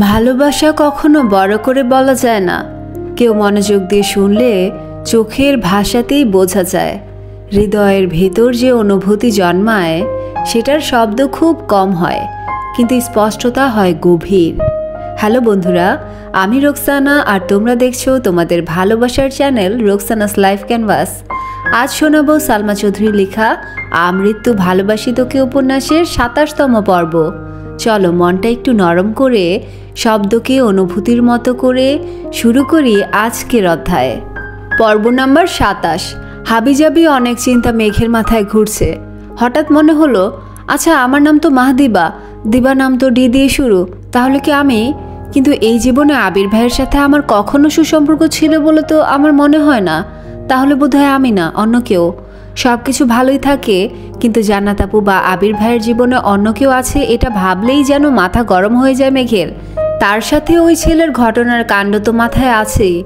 ভালোবাসা কখনো বড় করে বলা যায় না, কেউ মনোযোগ দিয়ে শুনলে চোখের ভাষাতেই বোঝা যায়। হৃদয়ের ভেতর যে অনুভূতি জন্মায় সেটার শব্দ খুব কম হয়, কিন্তু স্পষ্টতা হয় গভীর। হ্যালো বন্ধুরা, আমি রোকসানা আর তোমরা দেখছো তোমাদের ভালোবাসার চ্যানেল রোকসানাস লাইফ ক্যানভাস। আজ শোনাবো সালমা চৌধুরীর লেখা আমৃত্যু ভালোবাসি তোকে উপন্যাসের ২৭তম পর্ব। চলো মনটা একটু নরম করে শব্দকে অনুভূতির মতো করে শুরু করি আজকের অধ্যায়। পর্ব নাম্বার ২৭। হাবিজাবি অনেক চিন্তা মেঘের মাথায় ঘুরছে। হঠাৎ মনে হলো, আচ্ছা আমার নাম তো মাহদিবা, দিবা নাম তো ডি দিয়ে শুরু, তাহলে কি আমি? কিন্তু এই জীবনে আবির ভাইয়ের সাথে আমার কখনো সুসম্পর্ক ছিল বলে তো আমার মনে হয় না। তাহলে বোধহয় আমি না, অন্য কেউ। সব কিছু ভালোই থাকে, কিন্তু জান্নাত আপু বা আবির ভাইয়ের জীবনে অন্য কেউ আছে এটা ভাবলেই যেন মাথা গরম হয়ে যায় মেঘের। তার সাথে ওই ছেলের ঘটনার কাণ্ড তো মাথায় আছেই।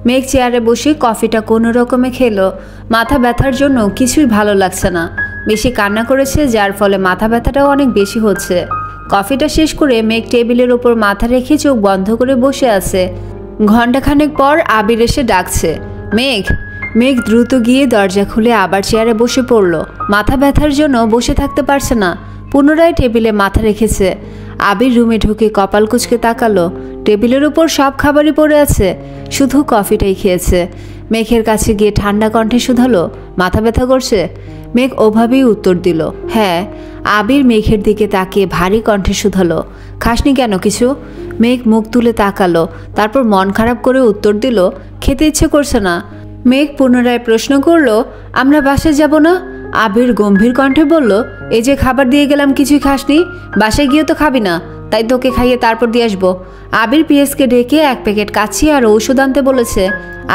মেঘ চেয়ারে বসে কফিটা কোনো রকমে খেলো। মাথা ব্যথার জন্য কিছুই ভালো লাগছে না। বেশি কান্না করেছে, যার ফলে মাথা ব্যথাটাও অনেক বেশি হচ্ছে। কফিটা শেষ করে মেঘ টেবিলের ওপর মাথা রেখে চোখ বন্ধ করে বসে আছে। ঘণ্টাখানেক পর আবির এসে ডাকছে, মেঘ। মেঘ দ্রুত গিয়ে দরজা খুলে আবার চেয়ারে বসে পড়ল। মাথা ব্যথার জন্য বসে থাকতে পারছে না, পুনরায় টেবিলে মাথা রেখেছে। আবির রুমে ঢুকে কপাল কুঁচকে তাকালো। টেবিলের উপর সব খাবারই পড়ে আছে, শুধু কফিটাই খেয়েছে। মেঘের কাছে গিয়ে ঠান্ডা কণ্ঠে শুধালো, মাথা ব্যথা করছে? মেঘ ওভাবেই উত্তর দিল, হ্যাঁ। আবির মেঘের দিকে তাকিয়ে ভারী কণ্ঠে শুধালো, খাসনি কেন কিছু? মেঘ মুখ তুলে তাকালো, তারপর মন খারাপ করে উত্তর দিল, খেতে ইচ্ছে করছে না। মেঘ পুনরায় প্রশ্ন করল, আমরা বাসায় যাব না? আবির গম্ভীর কণ্ঠে বলল, এই যে খাবার দিয়ে গেলাম কিছুই খাসনি, বাসায় গিয়ে তো খাবি না, তাই তোকে খাইয়ে তারপর দিয়ে আসবো। আবির পিএসকে ডেকে এক প্যাকেট কাচ্চি আর ঔষধ আনতে বলেছে।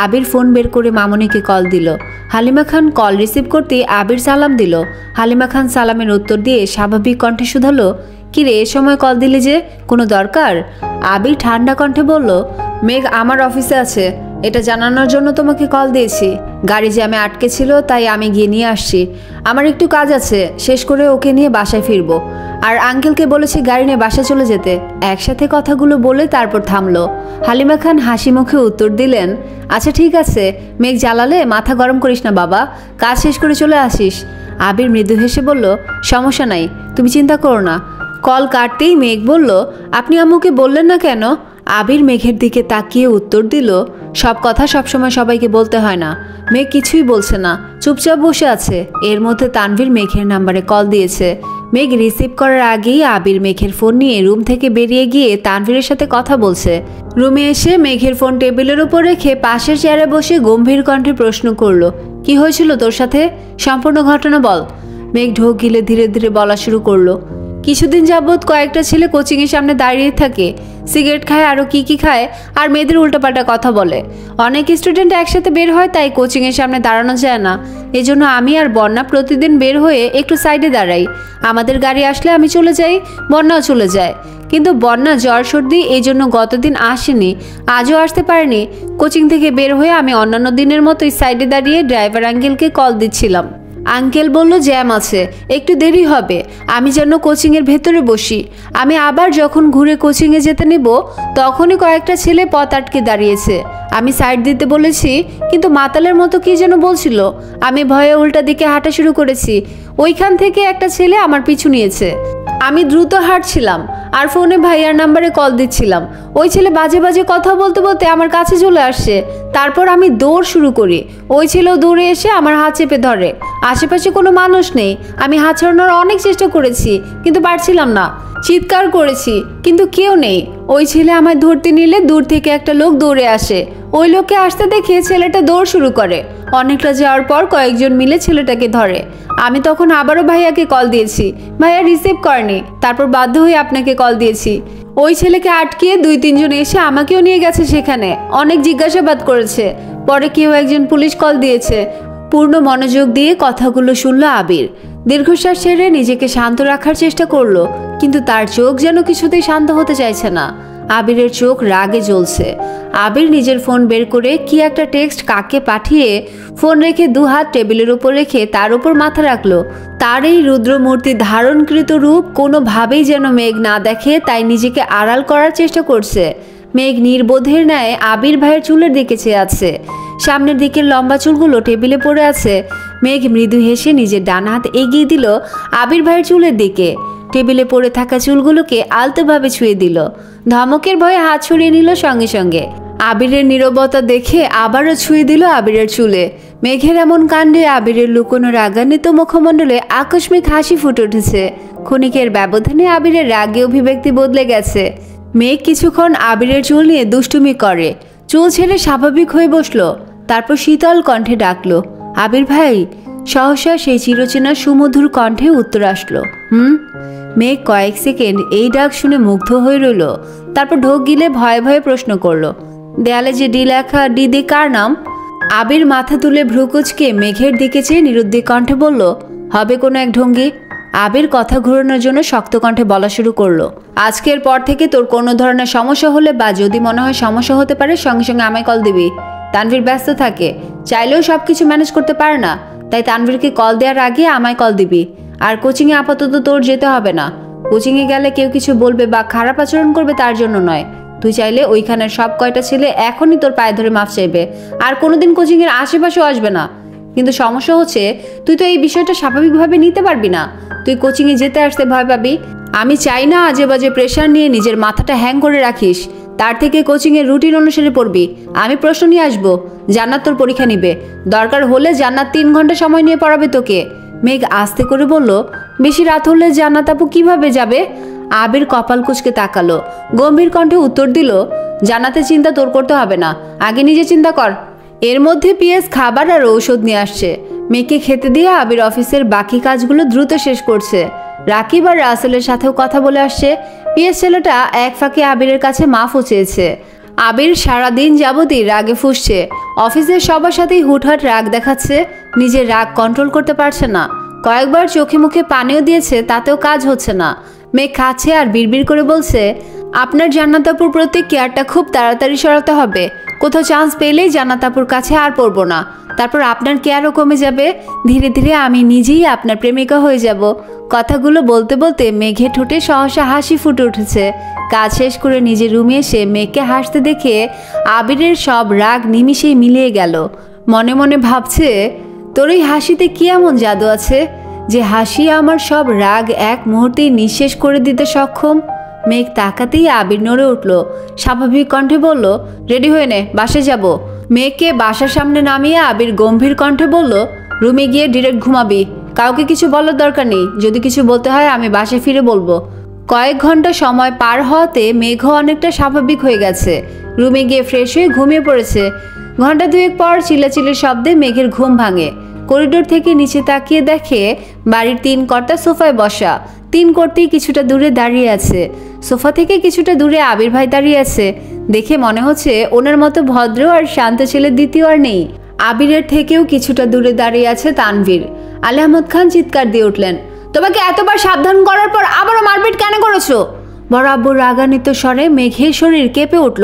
আবির ফোন বের করে মামনিকে কল দিল। হালিমা খান কল রিসিভ করতে আবির সালাম দিল। হালিমা খান সালামের উত্তর দিয়ে স্বাভাবিক কণ্ঠে শুধালো, কিরে এ সময় কল দিলি যে, কোনো দরকার? আবির ঠান্ডা কণ্ঠে বলল, মেঘ আমার অফিসে আছে, এটা জানানোর জন্য তোমাকে কল দিয়েছি। গাড়ি জ্যামে আটকে ছিল, তাই আমি গিয়ে নিয়ে আসছি। আমার একটু কাজ আছে, শেষ করে ওকে নিয়ে বাসায় ফিরবো। আর আঙ্কেলকে বলেছি গাড়ি নিয়ে বাসায় চলে যেতে। একসাথে কথাগুলো বলে তারপর থামলো। হালিমা খান হাসি মুখে উত্তর দিলেন, আচ্ছা ঠিক আছে, মেঘ জ্বালালে মাথা গরম করিস না বাবা, কাজ শেষ করে চলে আসিস। আবির মৃদু হেসে বলল, সমস্যা নাই, তুমি চিন্তা করো না। কল কাটতেই মেঘ বলল, আপনি আম্মুকে বললেন না কেন? আবির মেঘের দিকে তাকিয়ে উত্তর দিল, সব কথা সবসময় সবাইকে বলতে হয় না। মেঘ কিছুই বলছে না, চুপচাপ বসে আছে। এর মধ্যে তানভীর মেঘের নাম্বারে কল দিয়েছে। মেঘ রিসিভ করার আগেই আবির মেঘের ফোন নিয়ে রুম থেকে বেরিয়ে গিয়ে তানভীরের সাথে কথা বলছে। রুমে এসে মেঘের ফোন টেবিলের উপর রেখে পাশের চেয়ারে বসে গম্ভীর কণ্ঠে প্রশ্ন করলো, কি হয়েছিল তোর সাথে? সম্পূর্ণ ঘটনা বল। মেঘ ঢোক গিলে ধীরে ধীরে বলা শুরু করলো, কিছুদিন যাবৎ কয়েকটা ছেলে কোচিংয়ের সামনে দাঁড়িয়ে থাকে, সিগারেট খায়, আরও কি খায়, আর মেয়েদের উল্টোপাল্টা কথা বলে। অনেক স্টুডেন্ট একসাথে বের হয়, তাই কোচিংয়ের সামনে দাঁড়ানো যায় না। এজন্য আমি আর বন্যা প্রতিদিন বের হয়ে একটু সাইডে দাঁড়াই। আমাদের গাড়ি আসলে আমি চলে যাই, বন্যাও চলে যায়। কিন্তু বন্যা জ্বর সর্দি, এই জন্য গতদিন আসেনি, আজও আসতে পারেনি। কোচিং থেকে বের হয়ে আমি অন্যান্য দিনের মতোই সাইডে দাঁড়িয়ে ড্রাইভার আঙ্কেলকে কল দিচ্ছিলাম। আঙ্কেল বলল জ্যাম আছে, একটু দেরি হবে, আমি যেন কোচিংয়ের ভেতরে বসি। আমি আবার যখন ঘুরে কোচিংয়ে যেতে নেব, তখনই কয়েকটা ছেলে পথ আটকে দাঁড়িয়েছে। আমি সাইড দিতে বলেছি, কিন্তু মাতালের মতো কি যেন বলছিল। আমি ভয়ে উল্টা দিকে হাঁটা শুরু করেছি। ওইখান থেকে একটা ছেলে আমার পিছু নিয়েছে। আমি দ্রুত হাঁটছিলাম আর ফোনে ভাইয়ার নাম্বারে কল দিচ্ছিলাম। ওই ছেলে বাজে বাজে কথা বলতে বলতে আমার কাছে চলে আসছে। তারপর আমি দৌড় শুরু করি। ওই ছেলেও দৌড়ে এসে আমার হাত চেপে ধরে। আশেপাশে কোনো মানুষ নেই। আমি হাত ছাড়ানোর অনেক চেষ্টা করেছি, কিন্তু পারছিলাম না। চিৎকার করেছি, কিন্তু কেউ নেই। ওই ছেলে আমায় ধরতে নিলে দূর থেকে একটা লোক দৌড়ে আসে। ওই লোককে আসতে দেখে ছেলেটা দৌড় শুরু করে। অনেকটা যাওয়ার পর কয়েকজন মিলে ছেলেটাকে ধরে। আমি তখন আবারও ভাইয়াকে কল দিয়েছি, ভাইয়া রিসিভ করেনি। তারপর বাধ্য হয়ে আপনাকে কল দিয়েছি। ওই ছেলেকে আটকিয়ে 2-3 জন এসে আমাকেও নিয়ে গেছে, সেখানে অনেক জিজ্ঞাসাবাদ করেছে। পরে কেউ একজন পুলিশ কল দিয়েছে। পূর্ণ মনোযোগ দিয়ে কথাগুলো শুনল আবির। দীর্ঘশ্বাস ছেড়ে নিজেকে শান্ত রাখার চেষ্টা করলো, কিন্তু তার চোখ যেন কিছুতেই শান্ত হতে চাইছে না। আবিরের চোখ রাগে জ্বলছে। আবির নিজের ফোন বের করে কি একটা টেক্সট কাকে পাঠিয়ে ফোন রেখে দুহাত টেবিলের উপর রেখে তার উপর মাথা রাখলো। তার এই রুদ্রমূর্তি ধারণকৃত রূপ কোনোভাবেই যেন মেঘ না দেখে, তাই নিজেকে আড়াল করার চেষ্টা করছে। মেঘ নির্বোধের ন্যায় আবির ভাইয়ের চুলের দিকে চেয়ে আছে। সামনের দিকের লম্বা চুলগুলো টেবিলে পড়ে আছে। মেঘ মৃদু হেসে নিজের ডান হাত এগিয়ে দিল আবির ভাইয়ের চুলের দিকে। টেবিলে পড়ে থাকা চুলগুলোকে আলতোভাবে ছুঁয়ে দিল। ধমকের ভয়ে হাত সরিয়ে নিল সঙ্গে সঙ্গে। আবিরের নীরবতা দেখে আবারও ছুঁয়ে দিল আবিরের চুলে। মেঘের এমন কাণ্ডে আবিরের লুকোনো রাগান্বিত মুখমণ্ডলে আকস্মিক হাসি ফুটে উঠেছে। ক্ষণিকের ব্যবধানে আবিরের রাগে অভিব্যক্তি বদলে গেছে। মেঘ কিছুক্ষণ আবিরের চুল নিয়ে দুষ্টুমি করে, চুল ছেড়ে স্বাভাবিক হয়ে বসলো। তারপর শীতল কণ্ঠে ডাকলো, আবির ভাই। সহসা সেই চিরচেনা সুমধুর কণ্ঠে উত্তর আসলো, মেঘ কয়েক সেকেন্ড এই ডাক শুনে মুগ্ধ হয়ে রইল। তারপর ঢোক গিলে ভয়ে ভয়ে প্রশ্ন করলো, দেয়ালে যে ডি লেখা, ডি দিয়ে কার নাম? আবির মাথা তুলে ভ্রুকুচকে মেঘের দিকে চেয়ে নিরুদ্দিক কণ্ঠে বলল, হবে কোনো এক ঢঙ্গি। আবির কথা ঘুরানোর জন্য শক্ত কণ্ঠে বলা শুরু করলো, আজকের পর থেকে তোর কোনো ধরনের সমস্যা হলে বা যদি মনে হয় সমস্যা হতে পারে, সঙ্গে সঙ্গে আমায় কল দিবি। তানভীর ব্যস্ত থাকে, চাইলেও সব কিছু ম্যানেজ করতে পারে না, তাই তানভীরকে কল দেওয়ার আগে আমায় কল দিবি। আর কোচিংয়ে আপাতত তোর যেতে হবে না। কোচিংয়ে গেলে কেউ কিছু বলবে বা খারাপ আচরণ করবে তার জন্য নয়। তুই চাইলে ওইখানের সব কয়টা ছেলে এখনই তোর পায়ে ধরে মাফ চাইবে, আর কোনোদিন কোচিংয়ের আশেপাশেও আসবে না। কিন্তু সমস্যা হচ্ছে, তুই তো এই বিষয়টা স্বাভাবিকভাবে নিতে পারবি না। তুই কোচিংয়ে যেতে আসতে ভয় পাবি। আমি চাই না আজে বাজে প্রেশার নিয়ে নিজের মাথাটা হ্যাং করে রাখিস। তার থেকে কোচিংয়ের রুটিন অনুসারে পড়বি। আমি প্রশ্ন নিয়ে আসবো, জান্নাত তোর পরীক্ষা নিবে। দরকার হলে জান্নাত 3 ঘন্টা সময় নিয়ে পড়াবে তোকে। মেঘ আস্তে করে বলল, বেশি রাত হলে জান্নাত আপু কিভাবে যাবে? আবির কপাল কুঁচকে তাকালো, গম্ভীর কণ্ঠে উত্তর দিল, জান্নাতের চিন্তা তোর করতে হবে না, আগে নিজে চিন্তা কর। এর মধ্যে পিএস খাবার আর ঔষধ নিয়ে আসছে। মেয়েকে খেতে দিয়ে আবির অফিসের বাকি কাজগুলো দ্রুত শেষ করছে। রাকিব আর রাসেলের সাথেও কথা বলে আসছে। পিএস ছেলেটা এক ফাঁকে আবিরের কাছে মাফও চেয়েছে। আবির সারাদিন যাবতই রাগে ফুঁসছে। অফিসের সবার সাথেই হুটহাট রাগ দেখাচ্ছে, নিজের রাগ কন্ট্রোল করতে পারছে না। কয়েকবার চোখে মুখে পানিও দিয়েছে, তাতেও কাজ হচ্ছে না। মেঘ খাচ্ছে আর বিড়বিড় করে বলছে, আপনার জান্নাত আপুর প্রতি কেয়ারটা খুব তাড়াতাড়ি সরাতে হবে। কোথাও চান্স পেলেই জান্নাত আপুর কাছে আর পড়বো না। তারপর আপনার কেয়ারও কমে যাবে। ধীরে ধীরে আমি নিজেই আপনার প্রেমিকা হয়ে যাব। কথাগুলো বলতে বলতে মেঘে ঠোঁটে সহসা হাসি ফুটে উঠেছে। কাজ শেষ করে নিজের রুমে এসে মেঘকে হাসতে দেখে আবিরের সব রাগ নিমিষেই মিলিয়ে গেল। মনে মনে ভাবছে, তোর এই হাসিতে কি এমন জাদু আছে যে হাসি আমার সব রাগ এক মুহূর্তেই নিঃশেষ করে দিতে সক্ষম? মেঘ তাকাতেই আবির নড়ে উঠল। স্বাভাবিক কণ্ঠে বলল, রেডি হয়ে নে, বাসে যাব। মেঘকে বাসার সামনে নামিয়ে আবির গম্ভীর কণ্ঠে বলল, রুমে গিয়ে ডিরেক্ট ঘুমাবি। কাউকে কিছু বলার দরকার নেই। যদি কিছু বলতে হয় আমি বাসায় ফিরে বলবো। কয়েক ঘন্টা সময় পার হওয়াতে মেঘও অনেকটা স্বাভাবিক হয়ে গেছে। রুমে গিয়ে ফ্রেশ হয়ে ঘুমিয়ে পড়েছে। ঘন্টা 2 পর চিল্লাচিল্লির শব্দে মেঘের ঘুম ভাঙে। করিডোর থেকে নিচে তাকিয়ে দেখে বাড়ির 3 কর্তা সোফায় বসা। 3 কর্তাই কিছুটা দূরে দাঁড়িয়ে আছে। সোফা থেকে কিছুটা দূরে আবির ভাই দাঁড়িয়ে আছে। দেখে মনে হচ্ছে ওনার মতো ভদ্র আর শান্ত ছেলে দ্বিতীয় আর নেই। আবিরের থেকেও কিছুটা দূরে দাঁড়িয়ে আছে তানভীর। আলী আহমদ খান চিৎকার দিয়ে উঠলেন, তোমাকে এতবার সাবধান করার পর আবারও মারপিট কেন করেছো? বড় আব্বুর রাগান্বিত স্বরে মেঘের শরীর কেঁপে উঠল।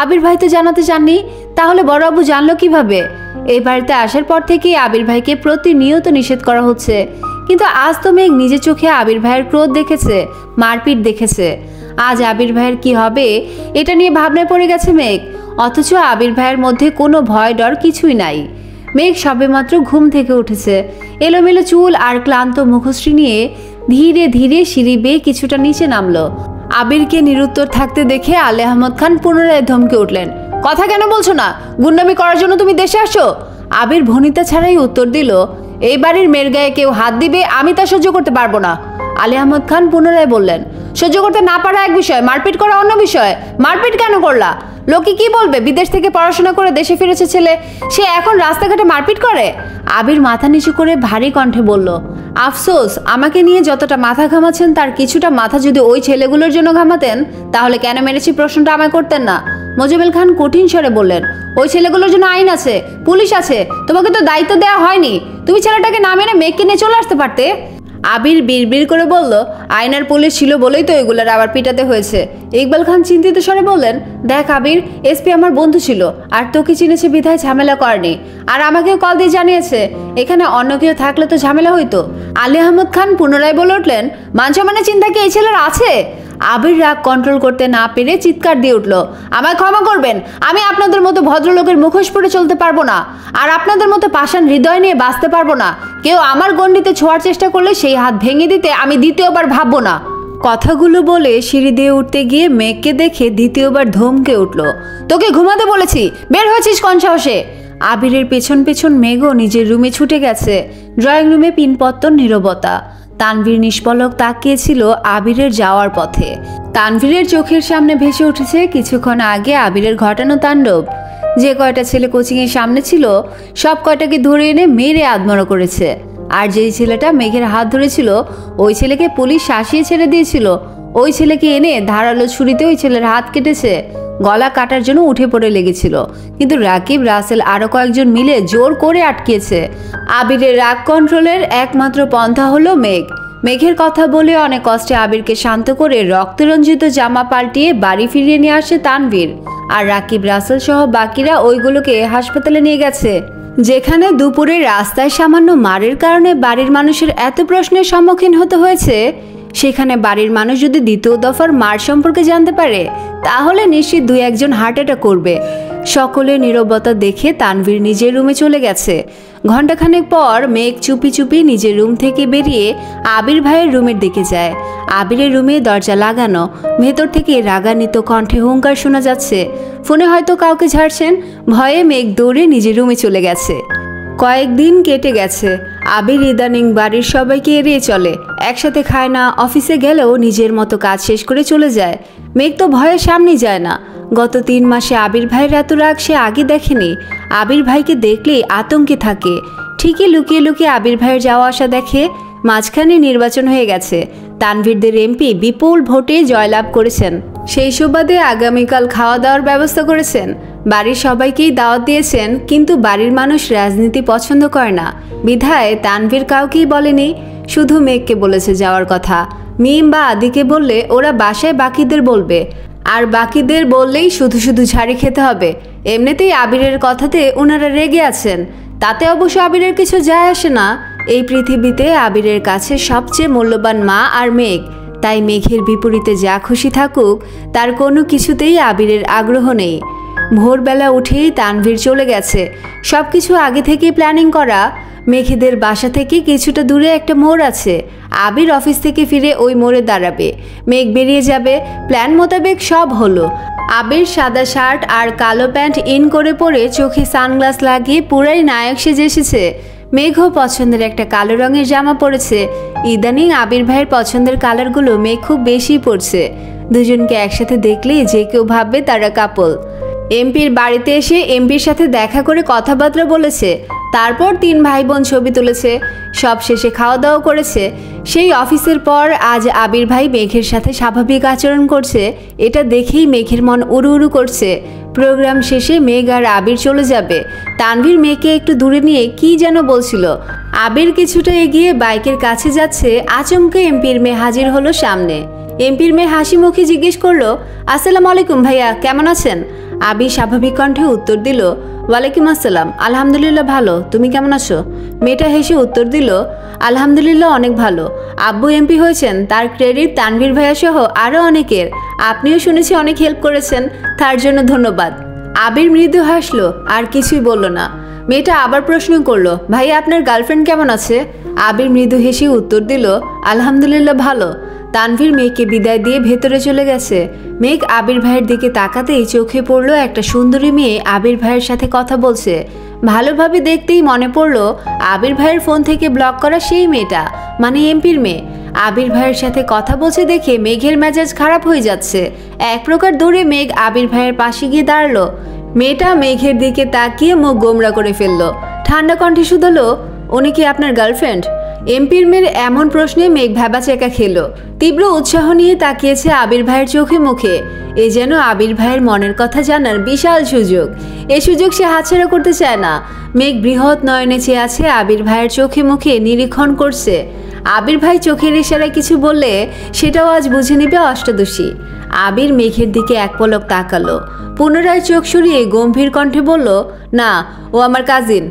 আবির ভাই তো জানাতে চাননি, তাহলে বড় আব্বু জানলো কিভাবে? এই বাড়িতে আসার পর থেকেই আবির ভাইকে প্রতিনিয়ত নিষেধ করা হচ্ছে, কিন্তু আজ তো মেঘ নিজের চোখে আবির ভাইয়ের ক্রোধ দেখেছে, মারপিট দেখেছে। আজ আবির ভাইয়ের কি হবে এটা নিয়ে ভাবনায় পড়ে গেছে মেঘ। অথচ আবির ভাইয়ের মধ্যে কোনো ভয় ডর কিছুই নাই। মেঘ সবেমাত্র ঘুম থেকে উঠেছে। এলোমেলো চুল আর ক্লান্ত মুখশ্রী নিয়ে ধীরে ধীরে সিঁড়ি বেয়ে কিছুটা নিচে নামলো। আবিরকে নিরুত্তর থাকতে দেখে আলী আহমদ খান পুনরায় ধমকে উঠলেন, কথা কেন বলছো না? গুন্ডামি করার জন্য তুমি দেশে আসো? আবির ভনিতা ছাড়াই উত্তর দিল, এই বাড়ির মেয়ের গায়ে কেউ হাত দিবে আমি তা সহ্য করতে পারবো না। আলী আহমদ খান পুনরায় বললেন, সহ্য করতে না পারা এক বিষয়, মারপিট করা অন্য বিষয়। মারপিট কেন করলা? লোকে কি বলবে? বিদেশ থেকে পড়াশোনা করে দেশে ফিরেছে ছেলে, সে এখন রাস্তাঘাটে মারপিট করে? আবির মাথা নিচু করে ভারী কণ্ঠে বলল, আফসোস, আমাকে নিয়ে যতটা মাথা ঘামাচ্ছেন তার কিছুটা মাথা যদি ওই ছেলেগুলোর জন্য ঘামাতেন তাহলে কেন মেরেছি প্রশ্নটা আমায় করতেন না। মোজাম্মেল খান কঠিন স্বরে বললেন, ওই ছেলেগুলোর জন্য আইন আছে, পুলিশ আছে, তোমাকে তো দায়িত্ব দেওয়া হয়নি। তুমি ছেলেটাকে না মেনে মেঘকে নিয়ে চলে আসতে পারতে। আবির বিড়বিড় করে বলল, আইন আর পুলিশ ছিল বলেই তো এগুলার আবার পিটাতে হয়েছে। ইকবাল খান চিন্তিত স্বরে বললেন, দেখ আবির, এসপি আমার বন্ধু ছিল, আর তোকে চিনেছে বিধায় ঝামেলা করেনি, আর আমাকেও কল দিয়ে জানিয়েছে। এখানে অন্য কেউ থাকলে তো ঝামেলা হইতো। আলী আহমদ খান পুনরায় বলে উঠলেন, মানসম্মানের চিন্তা কি এই ছেলের আছে? আবির রাগ কন্ট্রোল করতে না পেরে চিৎকার দিয়ে উঠল, আমায় ক্ষমা করবেন, আমি আপনাদের মতো ভদ্রলোকের মুখোশ পরে চলতে পারবো না, আর আপনাদের মতো পাষাণ হৃদয় নিয়ে বাঁচতে পারবো না। কেউ আমার গণ্ডিতে ছোঁয়ার চেষ্টা করলে সেই হাত ভেঙে দিতে আমি দ্বিতীয়বার ভাববো না। কথাগুলো বলে সিঁড়ি দিয়ে উঠতে গিয়ে মেঘকে দেখে দ্বিতীয়বার ধমকে উঠল, তোকে ঘুমাতে বলেছি, বের হয়েছিস কোন সাহসে? আবিরের পেছন পেছন মেঘও নিজের রুমে ছুটে গেছে। ড্রয়িং রুমে পিনপত্তর নীরবতা। তানভীর নিষ্পলক তাকিয়েছিল আবিরের যাওয়ার পথে। তানভীরের চোখের সামনে ভেসে উঠেছে কিছুক্ষণ আগে আবিরের ঘটানো তাণ্ডব। যে কয়টা ছেলে কোচিংয়ের সামনে ছিল সব কয়টাকে ধরে এনে মেরে আধমরা করেছে। আর যেই ছেলেটা মেঘের হাত ধরেছিল ওই ছেলেকে পুলিশ শাসিয়ে ছেড়ে দিয়েছিল। ওই ছেলেকে এনে ধারালো ছুরিতে ওই ছেলের হাত কেটেছে, গলা কাটার জন্য উঠে পড়ে লেগেছিল, কিন্তু রাকিব, রাসেল আরও কয়েকজন মিলে জোর করে আটকিয়েছে। আবিরের রাগ কন্ট্রোলের একমাত্র পন্থা হলো মেঘ। মেঘের কথা বলে অনেক কষ্টে আবিরকে শান্ত করে রক্তরঞ্জিত জামা পাল্টিয়ে বাড়ি ফিরিয়ে নিয়ে আসে তানভীর। আর রাকিব, রাসেল সহ বাকিরা ওইগুলোকে হাসপাতালে নিয়ে গেছে, যেখানে দুপুরে রাস্তায় সামান্য মারের কারণে বাড়ির মানুষের এত প্রশ্নের সম্মুখীন হতে হয়েছে। সেখানে বাড়ির মানুষ যদি দ্বিতীয় দফার মার সম্পর্কে জানতে পারে তাহলে নিশ্চিত দুই একজন হার্ট অ্যাটাক করবে। সকলের নীরবতা দেখে তানভীর নিজের রুমে চলে গেছে। ঘণ্টাখানেক পর মেঘ চুপি চুপি নিজের রুম থেকে বেরিয়ে আবির ভাইয়ের রুমের দিকে যায়। আবিরের রুমে দরজা লাগানো, ভেতর থেকে রাগান্বিত কণ্ঠে হুঙ্কার শোনা যাচ্ছে। ফোনে হয়তো কাউকে ঝাড়ছেন। ভয়ে মেঘ দৌড়ে নিজের রুমে চলে গেছে। কয়েকদিন কেটে গেছে। আবির ইদানিং বাড়ির সবাইকে এড়িয়ে চলে, একসাথে খায় না, অফিসে গেলেও নিজের মতো কাজ শেষ করে চলে যায়। মেঘ তো ভয়ের সামনেই যায় না। গত 3 মাসে আবির ভাইয়ের এত রাগ সে আগে দেখেনি। আবির ভাইকে দেখলেই আতঙ্কে থাকে। ঠিকই লুকিয়ে লুকিয়ে আবির ভাইয়ের যাওয়া আসা দেখে। মাঝখানে নির্বাচন হয়ে গেছে। তানভীরদের এমপি বিপুল ভোটে জয়লাভ করেছেন। সেই সুবাদে আগামীকাল খাওয়া দাওয়ার ব্যবস্থা করেছেন। বাড়ির সবাইকেই দাওয়াত দিয়েছেন, কিন্তু বাড়ির মানুষ রাজনীতি পছন্দ করে না বিধায় তানভীর কাউকেই বলেনি, শুধু মেঘকে বলেছে যাওয়ার কথা। মিম বা আদিকে বললে ওরা বাসায় বাকিদের বলবে, আর বাকিদের বললেই শুধু শুধু ঝাড়ি খেতে হবে। এমনিতেই আবিরের কথাতে ওনারা রেগে আছেন, তাতে অবশ্য আবিরের কিছু যায় আসে না। এই পৃথিবীতে আবিরের কাছে সবচেয়ে মূল্যবান মা আর মেঘ। তাই মেঘের বিপরীতে যা খুশি থাকুক, তার কোনো কিছুতেই আবিরের আগ্রহ নেই। ভোরবেলা উঠেই তানভীর চলে গেছে। সব কিছু আগে থেকেই প্ল্যানিং করা। মেঘেদের বাসা থেকে কিছুটা দূরে একটা মোড় আছে। আবির অফিস থেকে ফিরে ওই মোড়ে দাঁড়াবে, মেঘ বেরিয়ে যাবে। প্ল্যান মোতাবেক সব হলো। আবির সাদা শার্ট আর কালো প্যান্ট ইন করে পরে চোখে সানগ্লাস লাগিয়ে পুরাই নায়ক সেজে এসেছে। মেঘও পছন্দের একটা কালো রঙের জামা পরেছে। ইদানিং আবির ভাইয়ের পছন্দের কালারগুলো মেঘ খুব বেশি পরছে। দুজনকে একসাথে দেখলেই যে কেউ ভাববে তারা কাপল। এমপির বাড়িতে এসে এমপির সাথে দেখা করে কথাবার্তা বলেছে। তারপর 3 ভাই বোন ছবি তুলেছে। সব শেষে খাওয়া দাওয়া করেছে। সেই অফিসের পর আজ আবির ভাই মেঘের সাথে স্বাভাবিক আচরণ করছে। এটা দেখেই মেঘের মন উড়ু উড়ু করছে। প্রোগ্রাম শেষে মেঘ আর আবির চলে যাবে। তানভীর মেঘকে একটু দূরে নিয়ে কি যেন বলছিল। আবির কিছুটা এগিয়ে বাইকের কাছে যাচ্ছে, আচমকা এমপির মেয়ে হাজির হলো সামনে। এমপির মেয়ে হাসি মুখে জিজ্ঞেস করলো, আসসালামু আলাইকুম ভাইয়া, কেমন আছেন? আবির স্বাভাবিক কণ্ঠে উত্তর দিল, ওয়ালাইকুম আসসালাম, আলহামদুলিল্লাহ ভালো, তুমি কেমন আছো? মেয়েটা হেসে উত্তর দিল, আলহামদুলিল্লাহ অনেক ভালো। আব্বু এমপি হয়েছেন, তার ক্রেডিট তানভীর ভাইয়া সহ আরও অনেকের। আপনিও শুনেছি অনেক হেল্প করেছেন, তার জন্য ধন্যবাদ। আবির মৃদু হাসলো, আর কিছুই বলল না। মেয়েটা আবার প্রশ্ন করলো, ভাইয়া আপনার গার্লফ্রেন্ড কেমন আছে? আবির মৃদু হেসে উত্তর দিল, আলহামদুলিল্লাহ ভালো। তানভীর মেঘকে বিদায় দিয়ে ভেতরে চলে গেছে। মেঘ আবির ভাইয়ের দিকে তাকাতেই চোখে পড়লো একটা সুন্দরী মেয়ে আবির ভাইয়ের সাথে কথা বলছে। ভালোভাবে দেখতেই মনে পড়লো আবির ভাইয়ের ফোন থেকে ব্লক করা সেই মেয়েটা, মানে এমপির মেয়ে। আবির ভাইয়ের সাথে কথা বলছে দেখে মেঘের মেজাজ খারাপ হয়ে যাচ্ছে। এক প্রকার দৌড়ে মেঘ আবির ভাইয়ের পাশে গিয়ে দাঁড়ালো। মেয়েটা মেঘের দিকে তাকিয়ে মুখ গোমরা করে ফেললো। ঠান্ডা কণ্ঠে শুধালো, উনি কি আপনার গার্লফ্রেন্ড? এমপির মেয়ের এমন প্রশ্নে মেঘ ভ্যাবাচেকা খেলো। তীব্র উৎসাহ নিয়ে তাকিয়েছে আবির ভাইয়ের চোখে মুখে। এ যেন আবির ভাইয়ের মনের কথা জানার বিশাল সুযোগ। এই সুযোগ সে হাতছাড়া করতে চায় না। মেঘ বৃহৎ নয়নে চেয়ে আছে আবির ভাইয়ের চোখে মুখে, নিরীক্ষণ করছে। আবির ভাই চোখের ইশারায় কিছু বললে সেটাও আজ বুঝে নিবে অষ্টাদশী। আবির মেঘের দিকে এক পলক তাকালো, পুনরায় চোখ সরিয়ে গম্ভীর কণ্ঠে বলল, না, ও আমার কাজিন।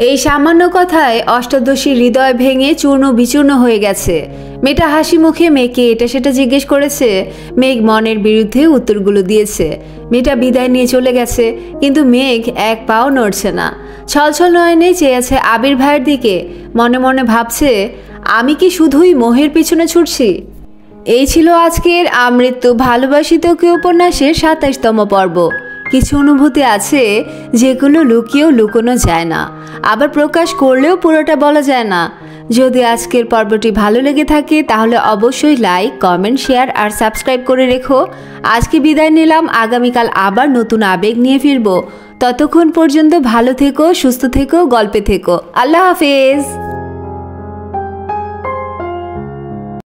এই সামান্য কথায় অষ্টাদশীর হৃদয় ভেঙে চূর্ণ বিচূর্ণ হয়ে গেছে। মেয়েটা হাসি মুখে মেয়েকে এটা সেটা জিজ্ঞেস করেছে। মেঘ মনের বিরুদ্ধে উত্তরগুলো দিয়েছে। মেয়েটা বিদায় নিয়ে চলে গেছে, কিন্তু মেঘ এক পাও নড়ছে না। ছলছল নয়নে চেয়ে আছে আবির ভাইয়ের দিকে। মনে মনে ভাবছে, আমি কি শুধুই মোহের পিছনে ছুটছি? এই ছিল আজকের আমৃত্যু ভালোবাসি তোকে উপন্যাসের ২৭তম পর্ব। কিছু অনুভূতি আছে যেগুলো লুকিয়েও লুকোনো যায় না, আবার প্রকাশ করলেও পুরোটা বলা যায় না। যদি আজকের পর্বটি ভালো লেগে থাকে তাহলে অবশ্যই লাইক, কমেন্ট, শেয়ার আর সাবস্ক্রাইব করে রেখো। আজকে বিদায় নিলাম, আগামীকাল আবার নতুন আবেগ নিয়ে ফিরবো। ততক্ষণ পর্যন্ত ভালো থেকো, সুস্থ থেকো, গল্পে থেকো। আল্লাহ হাফেজ।